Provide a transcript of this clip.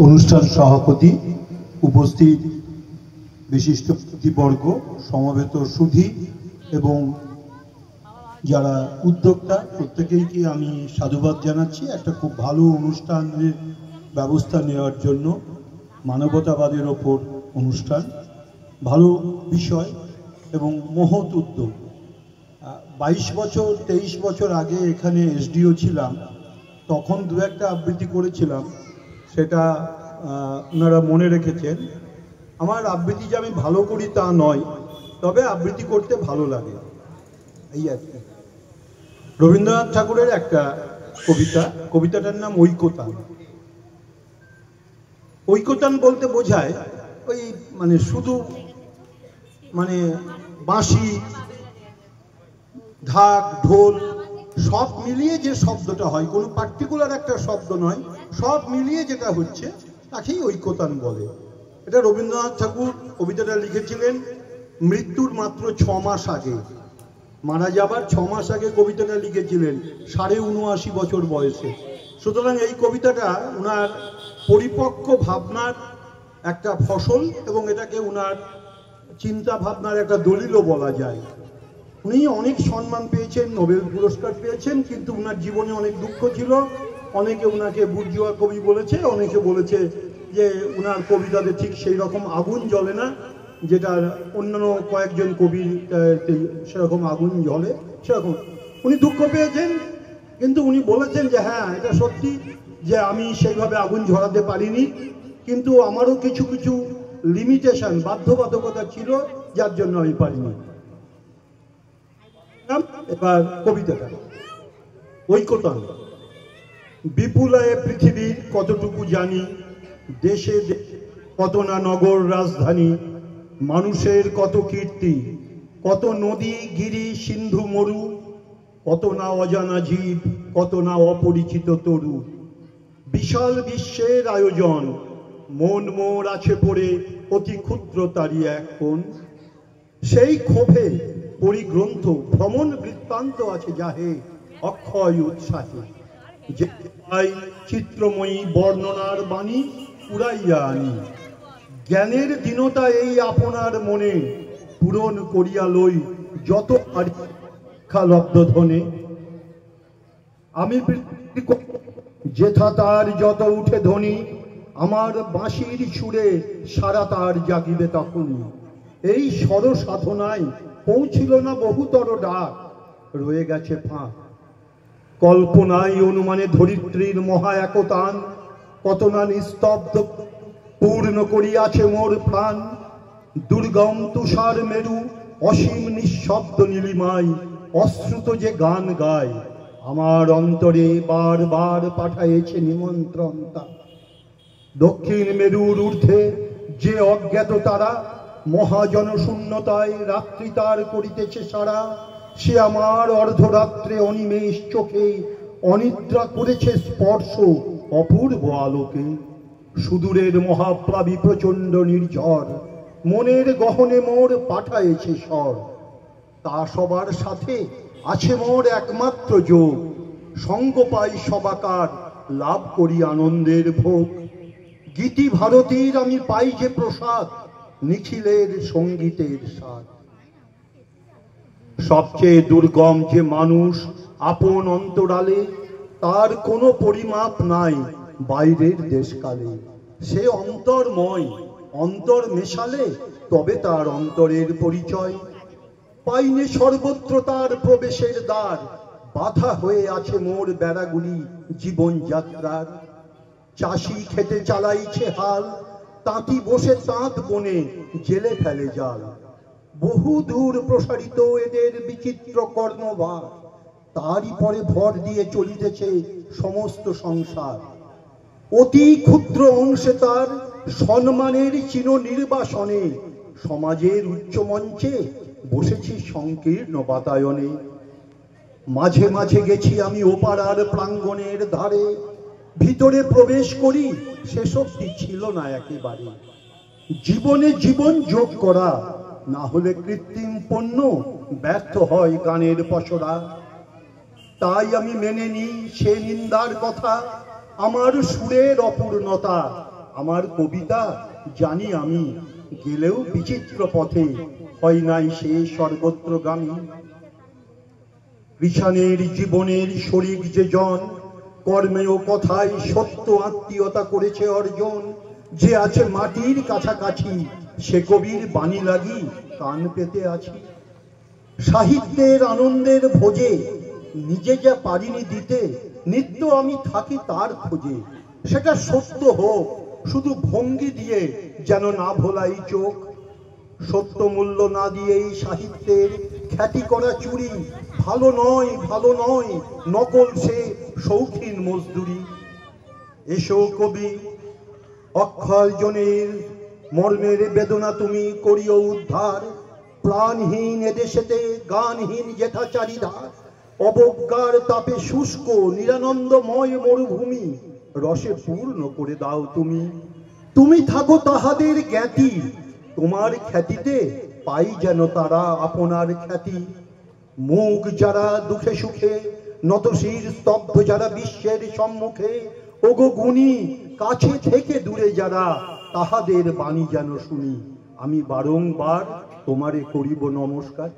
অনুষ্ঠান সভাপতি, উপস্থিত বিশিষ্ট ব্যক্তিবর্গ, সমবেত সুধী এবং যারা উদ্যোক্তা, প্রত্যেকেইকে আমি সাধুবাদ জানাচ্ছি। একটা খুব ভালো অনুষ্ঠানের ব্যবস্থা নেওয়ার জন্য, মানবতাবাদের ওপর অনুষ্ঠান, ভালো বিষয় এবং মহৎ উদ্যোগ। 22 বছর 23 বছর আগে এখানে এসডিও ছিলাম, তখন দু একটা আবৃত্তি করেছিলাম, সেটা ওনারা মনে রেখেছেন। আমার আবৃত্তি যে আমি ভালো করি তা নয়, তবে আবৃত্তি করতে ভালো লাগে, এই আর কি। রবীন্দ্রনাথ ঠাকুরের একটা কবিতাটার নাম ঐকতান। ঐকতান বলতে বোঝায় ওই শুধু বাঁশি, ঢাক, ঢোল সব মিলিয়ে যে শব্দটা হয়, কোনো পার্টিকুলার একটা শব্দ নয়, সব মিলিয়ে যেটা হচ্ছে তাকেই ঐকতান বলে। এটা রবীন্দ্রনাথ ঠাকুর কবিতাটা লিখেছিলেন মৃত্যুর মাত্র 6 মাস আগে, মারা যাবার 6 মাস আগে কবিতাটা লিখেছিলেন 79.5 বছর বয়সে। সুতরাং এই কবিতাটা ওনার পরিপক্ক ভাবনার একটা ফসল এবং এটাকে ওনার চিন্তা ভাবনার একটা দলিলও বলা যায়। উনি অনেক সম্মান পেয়েছেন, নোবেল পুরস্কার পেয়েছেন, কিন্তু ওনার জীবনে অনেক দুঃখ ছিল। অনেকে ওনাকে বুর্জোয়া কবি বলেছে, অনেকে বলেছে যে ওনার কবিতাতে ঠিক সেই রকম আগুন জ্বলে না, যেটা অন্যান্য কয়েকজন কবির সেরকম আগুন জ্বলে, সেরকম উনি দুঃখ পেয়েছেন। কিন্তু উনি বলেছেন যে হ্যাঁ, এটা সত্যি যে আমি সেইভাবে আগুন ঝরাতে পারিনি, কিন্তু আমারও কিছু কিছু লিমিটেশন, বাধ্যবাধকতা ছিল, যার জন্য আমি পারিনি। এবার কবিতাটা ঐকতান। বিপুলায় পৃথিবীর কতটুকু জানি, দেশে কত না নগর রাজধানী, মানুষের কত কীর্তি, কত নদী গিরি সিন্ধু মরু, কত না অজানা জীব, কত না অপরিচিত তরু। বিশাল বিশ্বের আয়োজন, মন মোর আছে পড়ে অতি ক্ষুদ্র তারই এক কোণ। সেই ক্ষোভে পরিগ্রন্থ ভ্রমণ বৃত্তান্ত আছে যাহে অক্ষয় উৎসাহে, যে চিত্রময়ী বর্ণনার বাণী উড়াইয়া আনি। জ্ঞানের দীনতা এই আপনার মনে পূরণ করিয়া লই যত লব্ধ ধনে। আমি যেথা তার যত উঠে ধ্বনি, আমার বাঁশির সুরে সারা তার জাগিবে তখন। এই স্বর সাধনায় পৌঁছিল না বহুতর ডাক, রয়ে গেছে ফাঁক। কল্পনায় অনুমানে ধরিত্রীর মহা একতান, কত না নিস্তব্ধ পূর্ণ করিয়াছে মোর প্রাণ। দুর্গম তুষার মেরু অসীম নিঃশব্দ নীলিমায় অশ্রুত যে গান গায়, আমার অন্তরে বার বার পাঠাইছে নিমন্ত্রণ তা। দক্ষিণ মেরুর ঊর্ধ্বে যে অজ্ঞাত তারা, মহাজনশূন্যতায় রাত্রি তার করিতেছে সারা। সে আমার অর্ধরাত্রে অনিমেষ চোখে অনিদ্রা করেছে স্পর্শ অপূর্ব আলোকে। সুদূরের মহাপ্লাবী প্রচণ্ড নির্ঝর, মনের গহনে মোর পাঠায়েছে স্বর। তা সবার সাথে আছে মোর একমাত্র যোগ, সঙ্গ পাই সবাকার, লাভ করি আনন্দের ভোগ। গীতি ভারতীর আমি পাই যে প্রসাদ, নিখিলের সঙ্গীতের স্বাদ। সবচেয়ে দুর্গম যে মানুষ আপন অন্তরালে, তার কোনো পরিমাপ নাই বাইরের দেশকালে। সে অন্তর্ময়, অন্তর মেশালে তবে তার অন্তরের পরিচয়। পাইনে সর্বত্র তার প্রবেশের দ্বার, বাধা হয়ে আছে মোর বেড়াগুলি জীবন যাত্রার। চাষি খেতে চালাইছে হাল, তাঁতি বসে তাঁত বনে জেলে ফেলে জাল। বহু দূর প্রসারিত এদের বিচিত্র কর্মভার, তারই পরে ভর দিয়ে চলিতেছে সমস্ত সংসার। অতি ক্ষুদ্র অংশে তার সম্মানের চির নির্বাসনে, সমাজের উচ্চ মঞ্চে বসেছি সংকীর্ণ বাতায়নে। মাঝে মাঝে গেছি আমি ওপাড়ার প্রাঙ্গণের ধারে, ভিতরে প্রবেশ করি সে শক্তি ছিল না একেবারে। জীবনে জীবন যোগ করা, না হলে কৃত্রিম পণ্য ব্যর্থ হয় গানের পসরা। তাই আমি মেনে নিই সে নিন্দার কথা, আমার সুরের অপূর্ণতা আমার কবিতা জানি আমি, গেলেও বিচিত্র পথে হয় নাই সে সর্বত্রগামী। কৃষাণের জীবনের শরিক যে জন, কর্মে ও কথায় সত্য আত্মীয়তা করেছে অর্জন। যে আছে মাটির কাছাকাছি, সে কবির বাণী লাগি কান পেতে আছি। সাহিত্যের আনন্দের ভোজে নিজে যা পারিনি দিতে, নিত্য আমি থাকি তার খোঁজে। সেটা সত্য হোক, শুধু ভঙ্গি দিয়ে যেন না ভোলাই চোখ। সত্য মূল্য না দিয়েই সাহিত্যের খ্যাতি করা চুরি। ভালো নয়, ভালো নয়, নকল সে শৌখিন মজদুরি। এসো কবি, অক্ষরজনের মর্মের বেদনা তুমি করিও উদ্ধার। প্রাণহীন এদেশেতে গানহীন যেথা চারিধার। অবজ্ঞার তাপে শুষ্ক নিরানন্দময় মরুভূমি রসে পূর্ণ করে দাও তুমি। তুমি থাকো তাহাদের জ্ঞাতি, তোমার খ্যাতিতে পাই যেন তারা আপনার খ্যাতি। মুখ যারা দুঃখে সুখে, নতশির স্তব্ধ যারা বিশ্বের সম্মুখে। ওগো গুণী, কাছে থেকে দূরে যারা, তাহাদের বাণী যেন শুনি। আমি বারংবার তোমারে করিব নমস্কার।